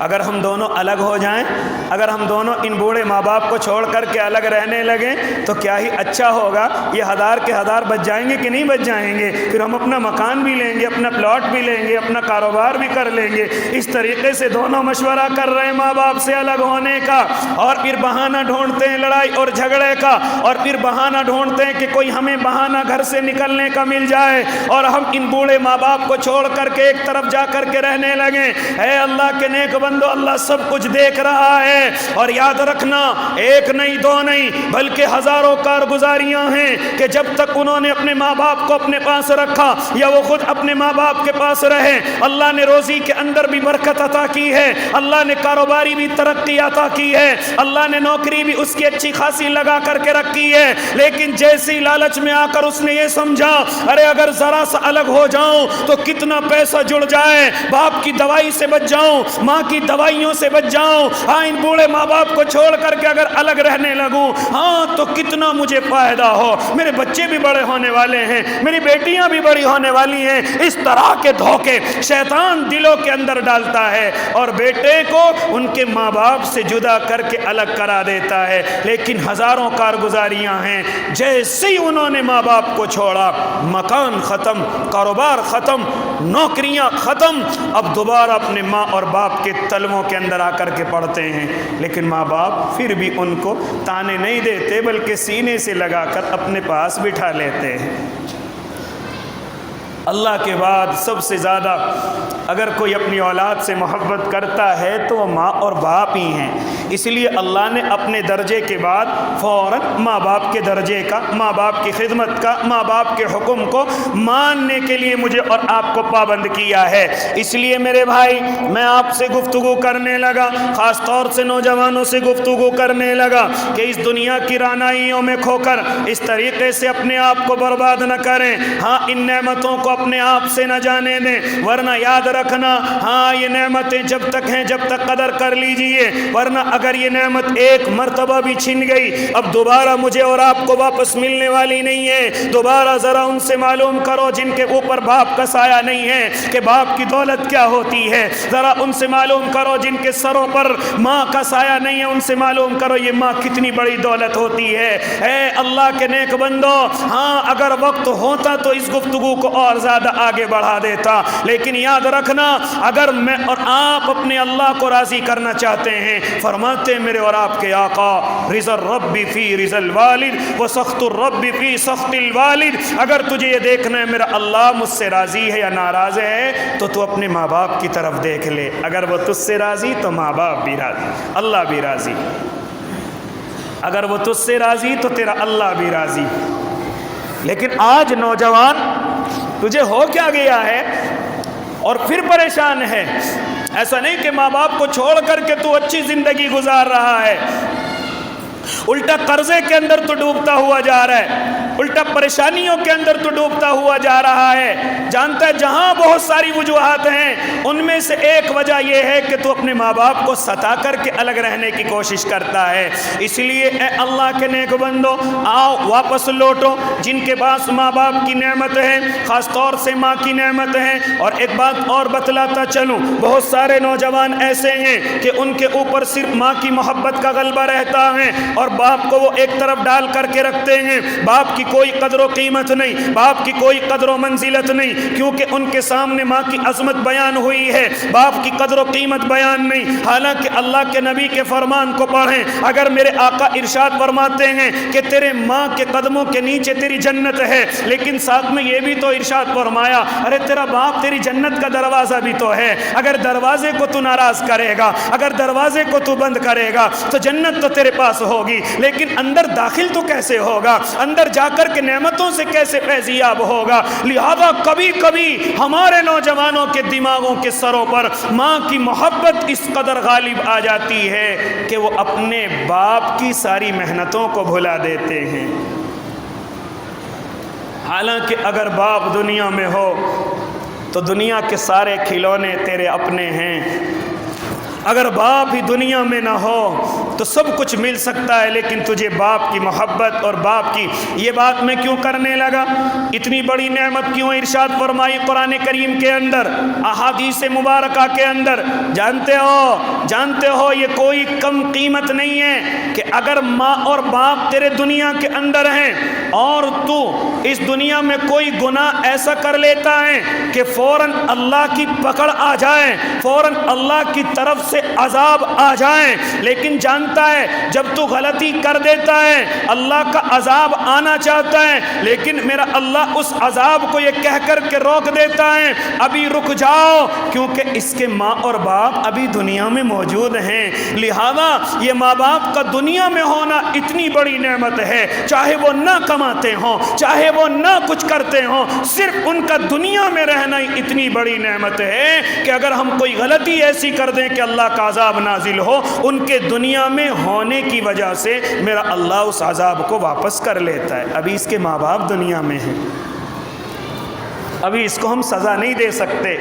اگر ہم دونوں الگ ہو جائیں، اگر ہم دونوں ان بوڑھے ماں باپ کو چھوڑ کر کے الگ رہنے لگیں تو کیا ہی اچھا ہوگا۔ یہ 1000 کے 1000 بچ جائیں گے کہ نہیں بچ جائیں گے؟ پھر ہم اپنا مکان بھی لیں گے، اپنا پلاٹ بھی لیں گے، اپنا کاروبار بھی کر لیں گے۔ اس طریقے سے دونوں مشورہ کر رہے ہیں ماں باپ سے الگ ہونے کا، اور پھر بہانہ ڈھونڈتے ہیں لڑائی اور جھگڑے کا، اور پھر بہانہ ڈھونڈتے ہیں کہ کوئی ہمیں بہانہ گھر سے نکلنے کا مل جائے، اور ہم ان بوڑھے ماں باپ کو چھوڑ کر کے ایک طرف جا کر کے رہنے لگے۔ اے اللہ کے نیک بندو، اللہ سب کچھ دیکھ رہا ہے، اور یاد رکھنا، ایک نہیں دو نہیں بلکہ ہزاروں کارگزاریاں ہیں کہ جب تک انہوں نے اپنے ماں باپ کو اپنے پاس رکھا یا وہ خود اپنے ماں باپ کے پاس رہے، اللہ نے روزی کے اندر بھی برکت عطا کی ہے، اللہ نے کاروباری بھی ترقی عطا کی ہے، اللہ نے نوکری بھی اس کی اچھی خاصی لگا کر کے رکھی ہے۔ لیکن جیسی لالچ میں آ کر اس نے یہ سمجھا، ارے اگر ذرا سا الگ ہو جاؤں تو کتنا پیسہ جڑ جائے، باپ کی دوائی سے بچ جاؤں، ماں کی دوائیوں سے بچ جاؤں، ہاں ان بوڑھے ماں باپ کو چھوڑ کر کے اگر الگ رہنے لگوں ہاں تو کتنا مجھے فائدہ ہو، میرے بچے بھی بڑے ہونے والے ہیں، میری بیٹیاں بھی بڑی ہونے والی ہیں۔ اس طرح کے دھوکے شیطان دلوں کے اندر ڈالتا ہے اور بیٹے کو ان کے ماں باپ سے جدا کر کے الگ کرا دیتا ہے۔ لیکن ہزاروں کارگزاریاں ہیں، جیسے ہی انہوں نے ماں باپ کو چھوڑا، مکان ختم، کاروبار ختم، نوکریاں ختم، اب دوبارہ اپنے ماں اور باپ کے تلووں کے اندر آ کر کے پڑتے ہیں۔ لیکن ماں باپ پھر بھی ان کو تانے نہیں دیتے بلکہ سینے سے لگا کر اپنے پاس بٹھا لیتے ہیں۔ اللہ کے بعد سب سے زیادہ اگر کوئی اپنی اولاد سے محبت کرتا ہے تو وہ ماں اور باپ ہی ہیں۔ اس لیے اللہ نے اپنے درجے کے بعد فوراً ماں باپ کے درجے کا، ماں باپ کی خدمت کا، ماں باپ کے حکم کو ماننے کے لیے مجھے اور آپ کو پابند کیا ہے۔ اس لیے میرے بھائی میں آپ سے گفتگو کرنے لگا، خاص طور سے نوجوانوں سے گفتگو کرنے لگا کہ اس دنیا کی رعنائیوں میں کھو کر اس طریقے سے اپنے آپ کو برباد نہ کریں۔ ہاں ان نعمتوں کو اپنے آپ سے نہ جانے دیں، ورنہ یاد رکھنا ہاں یہ نعمتیں جب تک ہیں جب تک قدر کر لیجئے، ورنہ اگر یہ نعمت ایک مرتبہ بھی چھن گئی اب دوبارہ مجھے اور آپ کو واپس ملنے والی نہیں ہے۔ دوبارہ ذرا ان سے معلوم کرو جن کے اوپر باپ کا سایہ نہیں ہے کہ باپ کی دولت کیا ہوتی ہے، ذرا ان سے معلوم کرو جن کے سروں پر ماں کا سایہ نہیں ہے، ان سے معلوم کرو یہ ماں کتنی بڑی دولت ہوتی ہے۔ اے اللہ کے نیک بندو، ہاں اگر وقت ہوتا تو اس گفتگو کو اور زیادہ آگے بڑھا دیتا، لیکن یاد رکھنا اگر میں اور آپ اپنے اللہ کو راضی کرنا چاہتے ہیں، فرماتے میرے اور آپ کے آقا رضا الرب فی رضا الوالد و سخط الرب فی سخط الوالد، اگر تجھے یہ دیکھنا ہے میرا اللہ مجھ سے راضی ہے یا ناراض ہے تو تو اپنے ماں باپ کی طرف دیکھ لے، اگر وہ تجھ سے راضی تو ماں باپ بھی راضی، اللہ بھی راضی، اگر وہ تجھ سے راضی تو تیرا اللہ بھی راضی۔ لیکن آج نوجوان تجھے ہو کیا گیا ہے اور پھر پریشان ہے؟ ایسا نہیں کہ ماں باپ کو چھوڑ کر کے تو اچھی زندگی گزار رہا ہے، الٹا قرضے کے اندر تو ڈوبتا ہوا جا رہا ہے، الٹا پریشانیوں کے اندر تو ڈوبتا ہوا جا رہا ہے۔ جانتا ہے جہاں بہت ساری وجوہات ہیں ان میں سے ایک وجہ یہ ہے کہ تو اپنے ماں باپ کو ستا کر کے الگ رہنے کی کوشش کرتا ہے۔ اس لیے اے اللہ کے نیک بندو آؤ واپس لوٹو، جن کے پاس ماں باپ کی نعمت ہے، خاص طور سے ماں کی نعمت ہے۔ اور ایک بات اور بتلاتا چلوں، بہت سارے نوجوان ایسے ہیں کہ ان کے اوپر صرف ماں کی محبت کا غلبہ رہتا ہے اور باپ کو وہ ایک طرف ڈال کر کے رکھتے ہیں، باپ کی کوئی قدر و قیمت نہیں، باپ کی کوئی قدر و منزلت نہیں، کیونکہ ان کے سامنے ماں کی عظمت بیان ہوئی ہے، باپ کی قدر و قیمت بیان نہیں۔ حالانکہ اللہ کے نبی کے فرمان کو پڑھیں، اگر میرے آقا ارشاد فرماتے ہیں کہ تیرے ماں کے قدموں کے نیچے تیری جنت ہے، لیکن ساتھ میں یہ بھی تو ارشاد فرمایا ارے تیرا باپ تیری جنت کا دروازہ بھی تو ہے، اگر دروازے کو تو ناراض کرے گا، اگر دروازے کو تو بند کرے گا تو جنت تو تیرے پاس ہوگی، لیکن اندر داخل تو کیسے ہوگا، اندر جا کر کے نعمتوں سے کیسے فیضیاب ہوگا۔ لہذا کبھی کبھی ہمارے نوجوانوں کے دماغوں کے سروں پر ماں کی محبت اس قدر غالب آ جاتی ہے کہ وہ اپنے باپ کی ساری محنتوں کو بھلا دیتے ہیں۔ حالانکہ اگر باپ دنیا میں ہو تو دنیا کے سارے کھلونے تیرے اپنے ہیں، اگر باپ ہی دنیا میں نہ ہو تو سب کچھ مل سکتا ہے، لیکن تجھے باپ کی محبت اور باپ کی یہ بات میں کیوں کرنے لگا، اتنی بڑی نعمت کیوں ارشاد فرمائی قرآن کریم کے اندر، احادیث مبارکہ کے اندر؟ جانتے ہو یہ کوئی کم قیمت نہیں ہے کہ اگر ماں اور باپ تیرے دنیا کے اندر ہیں اور تو اس دنیا میں کوئی گناہ ایسا کر لیتا ہے کہ فوراً اللہ کی پکڑ آ جائے، فوراً اللہ کی طرف سے عذاب آ جائیں، لیکن جانتا ہے جب تو غلطی کر دیتا ہے اللہ کا عذاب آنا چاہتا ہے، لیکن میرا اللہ اس عذاب کو یہ کہہ کر کے روک دیتا ہے ابھی رک جاؤ، کیونکہ اس کے ماں اور باپ ابھی دنیا میں موجود ہیں۔ لہذا یہ ماں باپ کا دنیا میں ہونا اتنی بڑی نعمت ہے، چاہے وہ نہ کماتے ہوں، چاہے وہ نہ کچھ کرتے ہوں، صرف ان کا دنیا میں رہنا ہی اتنی بڑی نعمت ہے کہ اگر ہم کوئی غلطی ایسی کر دیں کہ اللہ کا عذاب نازل ہو، ان کے دنیا میں ہونے کی وجہ سے میرا اللہ اس عذاب کو واپس کر لیتا ہے۔ ابھی اس کے ماں باپ دنیا میں ہیں، ابھی اس کو ہم سزا نہیں دے سکتے،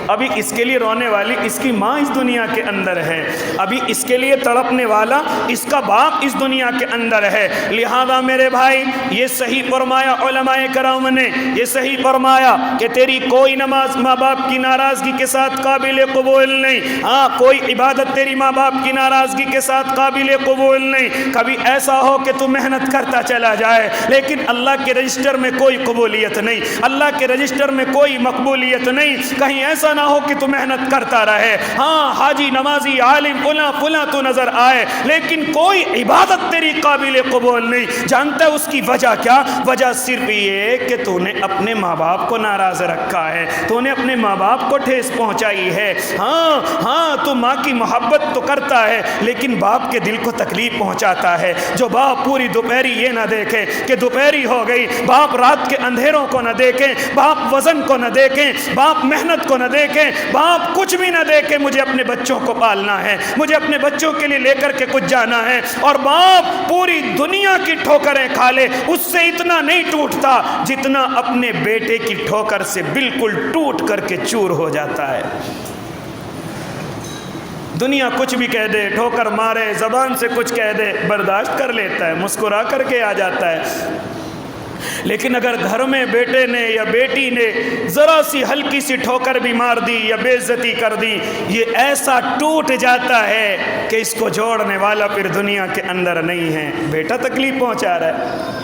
ابھی اس کے لیے رونے والی اس کی ماں اس دنیا کے اندر ہے، ابھی اس کے لیے تڑپنے والا اس کا باپ اس دنیا کے اندر ہے۔ لہذا میرے بھائی یہ صحیح فرمایا علماء کرام نے، یہ صحیح فرمایا کہ تیری کوئی نماز ماں باپ کی ناراضگی کے ساتھ قابل قبول نہیں، ہاں کوئی عبادت تیری ماں باپ کی ناراضگی کے ساتھ قابل قبول نہیں۔ کبھی ایسا ہو کہ تو محنت کرتا چلا جائے لیکن اللہ کے رجسٹر میں کوئی قبولیت نہیں، اللہ کے رجسٹر میں کوئی مقبولیت نہیں، کہیں ایسا نہ ہو کہ تو محنت کرتا رہے، ہاں حاجی نمازی عالم فلاں فلاں تو نظر آئے، لیکن کوئی عبادت تیری قابل قبول نہیں۔ جانتا ہے اس کی وجہ کیا؟ وجہ صرف یہ کہ تو نے اپنے ماں باپ کو ناراض رکھا ہے، تو نے اپنے ماں باپ کو ٹھیس پہنچائی ہے۔ ہاں تو ماں کی محبت تو کرتا ہے لیکن باپ کے دل کو تکلیف پہنچاتا ہے۔ جو باپ پوری دوپہری یہ نہ دیکھے کہ دوپہری ہو گئی، باپ رات کے اندھیروں کو نہ دیکھیں، باپ وزن کو نہ دیکھیں، باپ محنت کو نہ دیکھیں، باپ کچھ بھی نہ دیکھیں، مجھے اپنے بچوں کو پالنا ہے، مجھے اپنے بچوں کے لیے لے کر کے کچھ جانا ہے، اور باپ پوری دنیا کی ٹھوکریں کھا لے اس سے اتنا نہیں ٹوٹتا جتنا اپنے بیٹے کی ٹھوکر سے بالکل ٹوٹ کر کے چور ہو جاتا ہے۔ دنیا کچھ بھی کہہ دے، ٹھوکر مارے، زبان سے کچھ کہہ دے، برداشت کر لیتا ہے، مسکرا کر کے آ جاتا ہے۔ لیکن اگر گھر میں بیٹے نے یا بیٹی نے ذرا سی ہلکی سی ٹھوکر بھی مار دی یا بے عزتی کر دی، یہ ایسا ٹوٹ جاتا ہے کہ اس کو جوڑنے والا پھر دنیا کے اندر نہیں ہے۔ بیٹا تکلیف پہنچا رہا ہے۔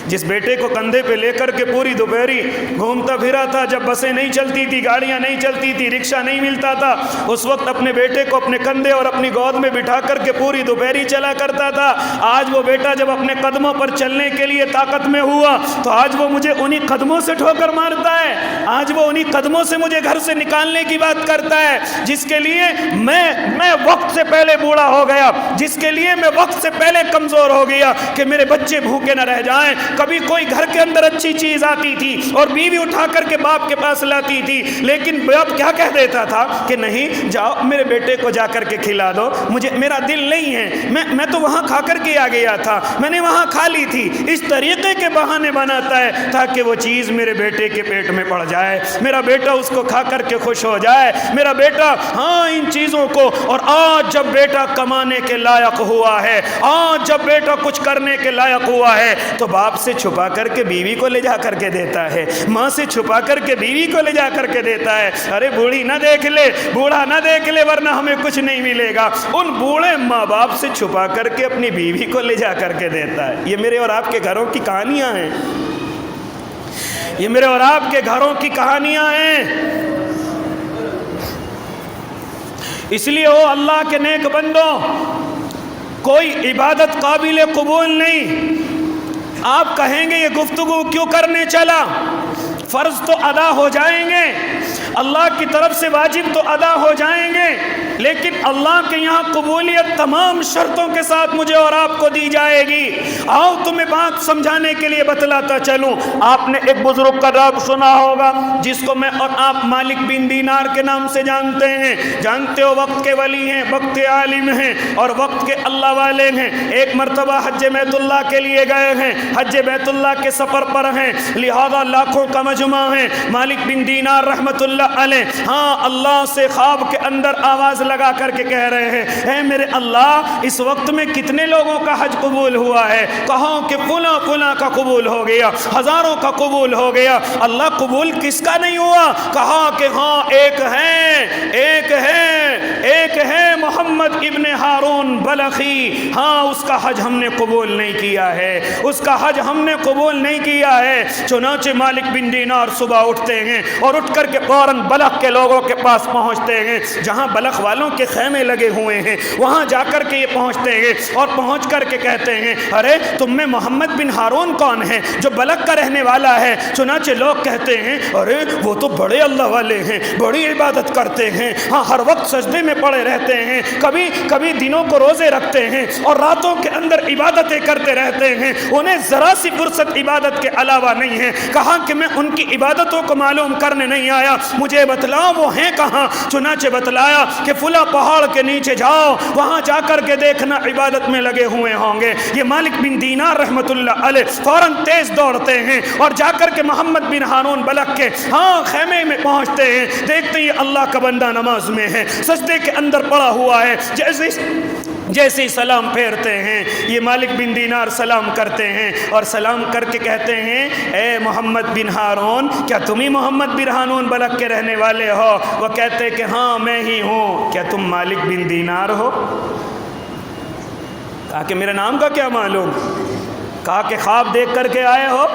جس بیٹے کو کندھے پہ لے کر کے پوری دوپہری گھومتا پھرا تھا، جب بسیں نہیں چلتی تھی، گاڑیاں نہیں چلتی تھی، رکشہ نہیں ملتا تھا، اس وقت اپنے بیٹے کو اپنے کندھے اور اپنی گود میں بٹھا کر کے پوری دوپہری چلا کرتا تھا۔ آج وہ بیٹا جب اپنے قدموں پر چلنے کے لیے طاقت میں ہوا تو آج وہ مجھے انہی قدموں سے ٹھوکر مارتا ہے، آج وہ انہی قدموں سے مجھے گھر سے نکالنے کی بات کرتا ہے، جس کے لیے میں وقت سے پہلے بوڑھا ہو گیا، جس کے لیے میں وقت سے پہلے کمزور ہو گیا کہ میرے بچے بھوکے نہ رہ جائیں۔ کبھی کوئی گھر کے اندر اچھی چیز آتی تھی اور بیوی اٹھا کر کے باپ کے پاس لاتی تھی، لیکن باپ کیا کہہ دیتا تھا کہ نہیں، جاؤ میرے بیٹے کو جا کر کے کھلا دو، مجھے میرا دل نہیں ہے، میں تو وہاں کھا کر کے آ گیا تھا، میں نے وہاں کھا لی تھی۔ اس طریقے کے بہانے بناتا ہے تاکہ وہ چیز میرے بیٹے کے پیٹ میں پڑ جائے، میرا بیٹا اس کو کھا کر کے خوش ہو جائے، میرا بیٹا ان چیزوں کو۔ اور آج جب بیٹا کمانے کے لائق ہوا ہے، آج جب بیٹا کچھ کرنے کے لائق ہوا ہے، تو باپ سے چھپا کر کے بیوی کو لے جا کر کے دیتا ہے، ماں سے چھپا کر کے بیوی کو لے جا کر کے دیتا ہے۔ ارے بوڑھی نہ دیکھ لے، بوڑھا نہ دیکھ لے، ورنہ ہمیں کچھ نہیں ملے گا۔ ان بوڑھے ماں باپ سے چھپا کر کے اپنی بیوی کو لے جا کر کے دیتا ہے۔ یہ میرے اور آپ کے گھروں کی کہانیاں ہیں، یہ میرے اور آپ کے گھروں کی کہانیاں ہیں۔ اس لیے او اللہ کے نیک بندوں، کوئی عبادت قابل قبول نہیں۔ آپ کہیں گے یہ گفتگو کیوں کرنے چلا؟ فرض تو ادا ہو جائیں گے، اللہ کی طرف سے واجب تو ادا ہو جائیں گے، لیکن اللہ کے یہاں قبولیت تمام شرطوں کے ساتھ مجھے اور آپ کو دی جائے گی۔ آؤ تمہیں بات سمجھانے کے لیے بتلاتا چلوں۔ آپ نے ایک بزرگ کا نام سنا ہوگا جس کو میں اور آپ مالک بن دینار کے نام سے جانتے ہیں، جانتے ہو، وقت کے ولی ہیں، وقت کے عالم ہیں اور وقت کے اللہ والے ہیں۔ ایک مرتبہ حج بیت اللہ کے لیے گئے ہیں، حج بیت اللہ کے سفر پر ہیں، لہذا لاکھوں کا مجمع ہے۔ مالک بن دینار رحمت اللہ علیہ اللہ سے خواب کے اندر آواز لگا کر کے کہہ رہے ہیں، اے میرے اللہ، اس وقت میں کتنے لوگوں کا حج قبول ہوا ہے؟ کہا کہ فلاں فلاں کا قبول ہو گیا، ہزاروں کا قبول ہو گیا۔ اللہ، قبول کس کا نہیں ہوا؟ کہا کہ ہاں ایک ہے محمد ابن ہارون بلخی، ہاں اس کا حج ہم نے قبول نہیں کیا ہے، اس کا حج ہم نے قبول نہیں کیا ہے۔ چنانچہ مالک بن دینار صبح اٹھتے ہیں اور اٹھ کر کے فوراً بلخ کے لوگوں کے پاس پہنچتے ہیں، جہاں بلخ والوں کے خیمے لگے ہوئے ہیں، وہاں جا کر کے یہ پہنچتے ہیں اور پہنچ کر کے کہتے ہیں، ارے تم میں محمد بن ہارون کون ہے جو بلخ کا رہنے والا ہے؟ چنانچہ لوگ کہتے ہیں، ارے وہ تو بڑے اللہ والے ہیں، بڑی عبادت کرتے ہیں، ہاں ہر وقت سجدے میں پڑے رہتے ہیں، کبھی دنوں کو روزے رکھتے ہیں اور راتوں کے اندر عبادتیں کرتے رہتے ہیں، انہیں ذرا سی فرصت عبادت کے علاوہ نہیں ہے۔ کہا کہ میں ان کی عبادتوں کو معلوم کرنے نہیں آیا، مجھے بتلاؤ وہ ہیں کہاں؟ چنانچہ بتلایا کہ فلاں پہاڑ کے نیچے جاؤ، وہاں جا کر کے دیکھنا عبادت میں لگے ہوئے ہوں گے۔ یہ مالک بن دینار رحمت اللہ علیہ فوراً تیز دوڑتے ہیں اور جا کر کے محمد بن ہارون بلخ کے خیمے میں پہنچتے ہیں، دیکھتے ہیں اللہ کا بندہ نماز میں ہے، سجدے کے اندر پڑا ہوا ہے۔ جیسے ہی سلام پھیرتے ہیں، یہ مالک بن دینار سلام کرتے ہیں اور سلام کر کے کہتے ہیں، اے محمد بن ہارون، کیا تم ہی محمد بن ہارون بلخ کے رہنے والے ہو؟ وہ کہتے کہ ہاں میں ہی ہوں۔ کیا تم مالک بن دینار ہو؟ کہا کہ میرے نام کا کیا معلوم؟ کہا کہ خواب دیکھ کر کے آئے ہو؟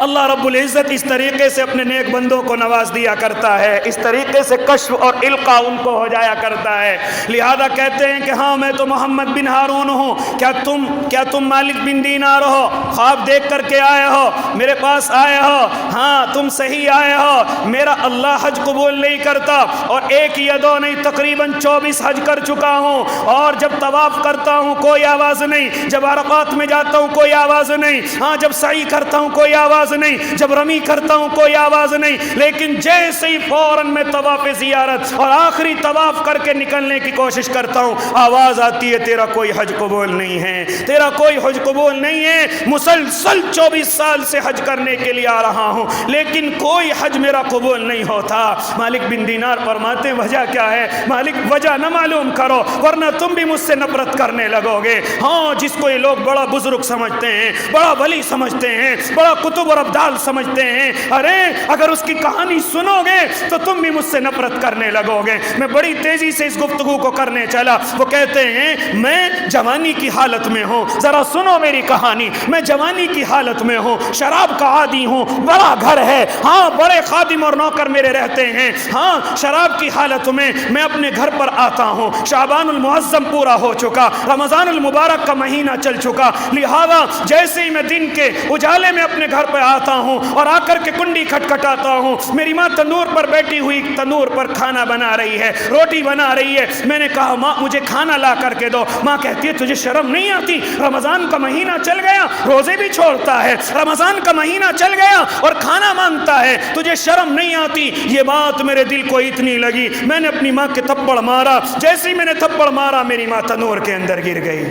اللہ رب العزت اس طریقے سے اپنے نیک بندوں کو نواز دیا کرتا ہے، اس طریقے سے کشف اور القاء ان کو ہو جایا کرتا ہے۔ لہذا کہتے ہیں کہ ہاں میں تو محمد بن ہارون ہوں، کیا تم مالک بن دینار ہو؟ خواب دیکھ کر کے آئے ہو، میرے پاس آئے ہو؟ ہاں تم صحیح آئے ہو، میرا اللہ حج قبول نہیں کرتا، اور ایک یا دو نہیں تقریباً 24 حج کر چکا ہوں، اور جب طواف کرتا ہوں کوئی آواز نہیں، جب عرفات میں جاتا ہوں کوئی آواز نہیں، ہاں جب سعی کرتا ہوں کوئی آواز نہیں، جب رمی کرتا ہوں کوئی آواز نہیں، لیکن جیسے ہی فوراً میں طواف زیارت اور آخری طواف کر کے نکلنے کی کوشش کرتا ہوں، آواز آتی ہے تیرا کوئی حج قبول نہیں ہے، تیرا کوئی حج قبول نہیں ہے۔ مسلسل 24 سال سے حج کرنے کے لیے آ رہا ہوں، لیکن کوئی حج میرا قبول نہیں ہوتا۔ مالک بن دینار فرماتے ہیں وجہ کیا ہے؟ مالک وجہ نہ معلوم کرو ورنہ تم بھی مجھ سے نفرت کرنے لگو گے۔ ہاں جس کو یہ لوگ بڑا بزرگ سمجھتے ہیں، بڑا ولی سمجھتے ہیں، بڑا قطب اور ابدال سمجھتے ہیں، ارے اگر اس کی کہانی سنو گے تو تم بھی مجھ سے نفرت کرنے لگو گے۔ میں بڑی تیزی سے اس گفتگو کو کرنے چلا۔ وہ کہتے ہیں میں جوانی کی حالت میں ہوں، ذرا سنو میری کہانی، میں جوانی کی حالت میں ہوں، شراب کا عادی ہوں، بڑا گھر ہے، ہاں بڑے خادم اور نوکر میرے رہتے ہیں، ہاں شراب کی حالت میں میں اپنے گھر پر آتا ہوں، شعبان المعظم پورا ہو چکا، رمضان المبارک کا مہینہ چل چکا، لہذا جیسے ہی میں دن کے اجالے میں اپنے گھر پہ آتا ہوں اور آ کر کے کنڈی کھٹکھٹاتا ہوں، میری ماں تندور پر بیٹھی ہوئی تندور پر کھانا بنا رہی ہے، روٹی بنا رہی ہے۔ میں نے کہا ماں مجھے کھانا لا کر کے دو۔ ماں کہتی ہے تجھے شرم نہیں آتی؟ رمضان کا مہینہ چل گیا، روزے بھی چھوڑتا ہے، رمضان کا مہینہ چل گیا اور کھانا مانگتا ہے، تجھے شرم نہیں آتی؟ یہ بات میرے دل کو اتنی لگی، میں نے اپنی ماں کے تھپڑ مارا۔ جیسے ہی میں نے تھپڑ مارا میری ماں تنور کے اندر گر گئی،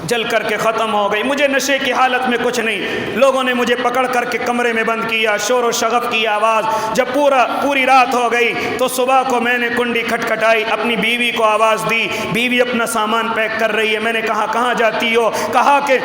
جل کر کے ختم ہو گئی۔ مجھے نشے کی حالت میں کچھ نہیں، لوگوں نے مجھے پکڑ کر کے کمرے میں بند کیا، شور و شغف کی آواز۔ جب پوری رات ہو گئی تو صبح کو میں نے کنڈی کھٹکھٹائی، اپنی بیوی کو آواز دی، بیوی اپنا سامان پیک کر رہی ہے۔ میں نے کہا کہاں جاتی ہو؟ کہا کہ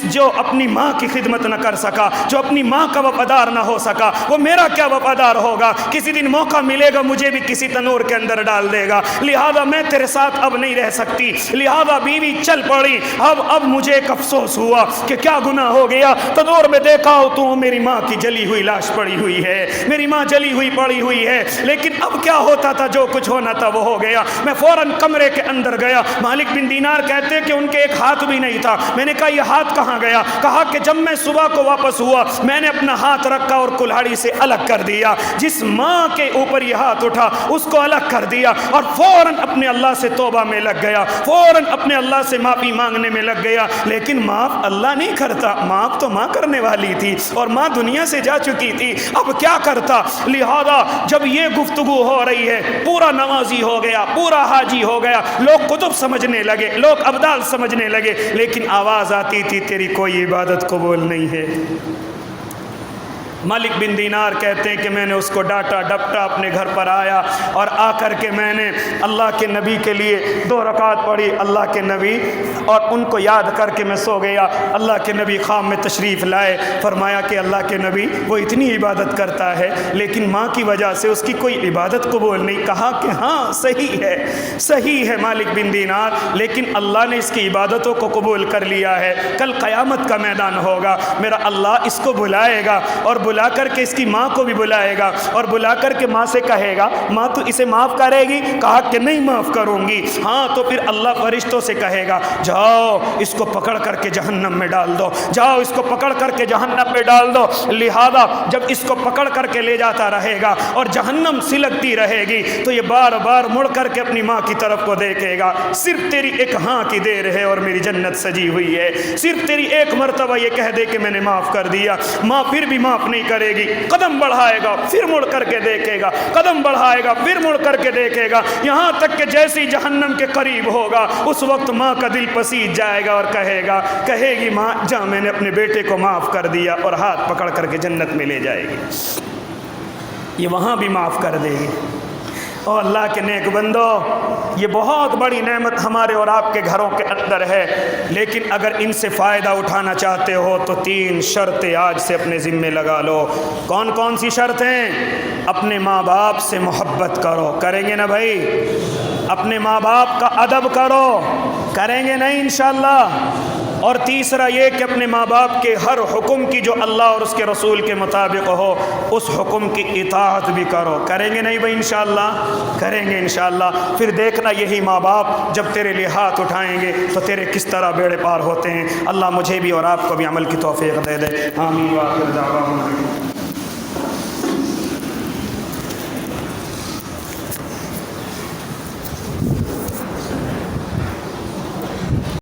جو اپنی ماں کی خدمت نہ کر سکا، جو اپنی ماں کا وفادار نہ ہو سکا، وہ میرا کیا وفادار ہوگا؟ کسی دن موقع ملے گا مجھے بھی کسی تنور کے اندر ڈال دے گا، لہذا میں تیرے ساتھ اب نہیں رہ سکتی۔ لہذا بیوی چل پڑی۔ اب مجھے ایک افسوس ہوا کہ کیا گناہ ہو گیا، تنور میں دیکھا ہو تو میری ماں کی جلی ہوئی لاش پڑی ہوئی ہے، میری ماں جلی ہوئی پڑی ہوئی ہے، لیکن اب کیا ہوتا تھا، جو کچھ ہونا تھا وہ ہو گیا۔ میں فوراً کمرے کے اندر گیا۔ مالک بن دینار کہتے کہ ان کے ایک ہاتھ بھی نہیں تھا۔ میں نے کہا یہ ہاتھ کہاں گیا؟ کہا کہ جب میں صبح کو واپس ہوا میں نے اپنا ہاتھ رکھا اور کلہاڑی سے الگ کر دیا، جس ماں کے اوپر یہ ہاتھ اٹھا اس کو الگ کر دیا، اور فوراً اپنے اللہ سے توبہ میں لگ گیا، فوراً اپنے اللہ سے معافی مانگنے میں لگ گیا۔ لیکن معاف اللہ نہیں کرتا، معاف تو ماں کرنے والی تھی، اور ماں دنیا سے جا چکی تھی، اب کیا کرتا؟ لہذا جب یہ گفتگو ہو رہی ہے، پورا نمازی ہو گیا، پورا حاجی ہو گیا، لوگ قطب سمجھنے لگے، لوگ ابدال سمجھنے لگے، لیکن آواز آتی تھی تیری کوئی عبادت قبول نہیں ہے۔ مالک بن دینار کہتے ہیں کہ میں نے اس کو ڈانٹا ڈپٹا، اپنے گھر پر آیا اور آ کر کے میں نے اللہ کے نبی کے لیے 2 رکعت پڑھی، اللہ کے نبی، اور ان کو یاد کر کے میں سو گیا۔ اللہ کے نبی خواب میں تشریف لائے، فرمایا کہ اللہ کے نبی وہ اتنی عبادت کرتا ہے لیکن ماں کی وجہ سے اس کی کوئی عبادت قبول نہیں۔ کہا کہ ہاں صحیح ہے مالک بن دینار، لیکن اللہ نے اس کی عبادتوں کو قبول کر لیا ہے۔ کل قیامت کا میدان ہوگا، میرا اللہ اس کو بلائے گا، اور بلا کر کے اس کی ماں کو بھی بلائے گا، اور بلا کر کے ماں سے کہے گا ماں تو اسے معاف کرے گی؟ کہا کہ نہیں معاف کروں گی۔ ہاں تو پھر اللہ فرشتوں سے کہے گا جاؤ اس کو پکڑ کر کے جہنم میں ڈال دو، جاؤ اس کو پکڑ کر کے جہنم میں ڈال دو۔ لہذا جب اس کو پکڑ کر کے لے جاتا رہے گا اور جہنم سلگتی رہے گی تو یہ بار بار مڑ کر کے اپنی ماں کی طرف کو دیکھے گا، صرف تیری ایک ہاں کی دیر ہے اور میری جنت سجی ہوئی ہے، صرف تیری ایک مرتبہ یہ کہہ دے کہ میں نے معاف کر دیا۔ ماں پھر بھی معاف نہیں کرے گی، قدم بڑھائے گا پھر مڑ کر کے دیکھے گا، قدم بڑھائے گا پھر مڑ کر کے دیکھے گا، یہاں تک کہ جیسی جہنم کے قریب ہوگا اس وقت ماں کا دل پسیج جائے گا اور کہے گی ماں جا میں نے اپنے بیٹے کو معاف کر دیا، اور ہاتھ پکڑ کر کے جنت میں لے جائے گی، یہ وہاں بھی معاف کر دے گی۔ اور اللہ کے نیک بندو، یہ بہت بڑی نعمت ہمارے اور آپ کے گھروں کے اندر ہے، لیکن اگر ان سے فائدہ اٹھانا چاہتے ہو تو 3 شرطیں آج سے اپنے ذمے لگا لو۔ کون کون سی شرطیں؟ اپنے ماں باپ سے محبت کرو، کریں گے نا بھائی؟ اپنے ماں باپ کا ادب کرو، کریں گے نہیں انشاءاللہ؟ اور تیسرا یہ کہ اپنے ماں باپ کے ہر حکم کی جو اللہ اور اس کے رسول کے مطابق ہو اس حکم کی اطاعت بھی کرو. کریں گے نہیں بھائی انشاءاللہ؟ کریں گے انشاءاللہ. پھر دیکھنا یہی ماں باپ جب تیرے لیے ہاتھ اٹھائیں گے تو تیرے کس طرح بیڑے پار ہوتے ہیں. اللہ مجھے بھی اور آپ کو بھی عمل کی توفیق دے دے. آمین. وآخر دعوانا